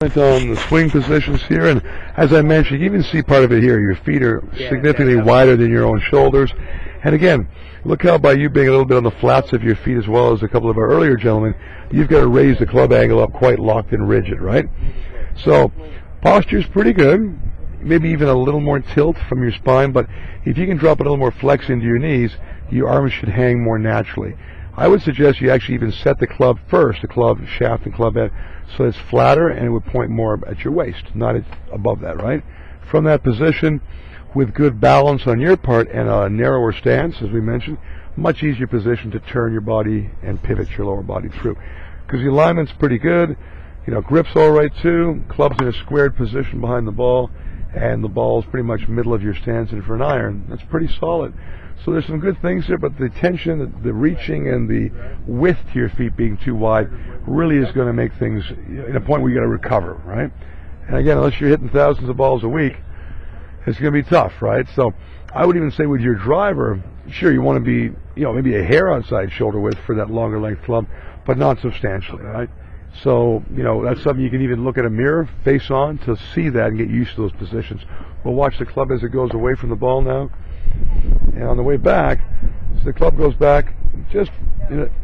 On the swing positions here, and as I mentioned, you can even see part of it here. Your feet are significantly wider than your own shoulders. And again, look how by you being a little bit on the flats of your feet as well as a couple of our earlier gentlemen, you've got to raise the club angle up quite locked and rigid, right? So posture's pretty good. Maybe even a little more tilt from your spine, but if you can drop a little more flex into your knees, your arms should hang more naturally. I would suggest you actually even set the club first, the club shaft and club head, so it's flatter and it would point more at your waist, not above that, right? From that position, with good balance on your part and a narrower stance, as we mentioned, much easier position to turn your body and pivot your lower body through. Because the alignment's pretty good, grip's all right too, club's in a squared position behind the ball, and the ball's pretty much middle of your stance, and for an iron, that's pretty solid. So there's some good things here, but the tension, the reaching, and the width to your feet being too wide really is going to make things in a point where you got to recover, right? And again, unless you're hitting thousands of balls a week, it's going to be tough, right? So I would even say with your driver, sure, you want to be, maybe a hair outside shoulder width for that longer length club, but not substantially, right? So, that's something you can even look at a mirror, face on, to see that and get used to those positions. We'll watch the club as it goes away from the ball now. And on the way back, so the club goes back just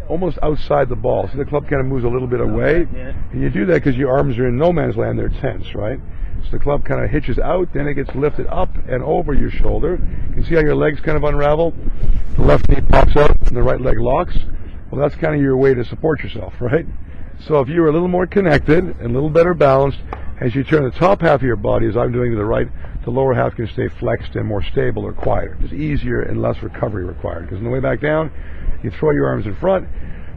almost outside the ball. So the club kind of moves a little bit away. And you do that because your arms are in no man's land, they're tense, right? So the club kind of hitches out, then it gets lifted up and over your shoulder. You can see how your legs kind of unravel. The left knee pops out and the right leg locks. Well, that's kind of your way to support yourself, right? So if you were a little more connected and a little better balanced, as you turn the top half of your body, as I'm doing to the right, the lower half can stay flexed and more stable or quieter. It's easier and less recovery required. Because on the way back down, you throw your arms in front,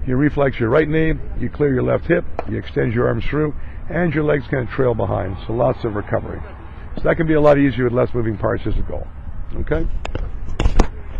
you reflex your right knee, you clear your left hip, you extend your arms through, and your legs kind of trail behind. So lots of recovery. So that can be a lot easier with less moving parts as a goal. Okay?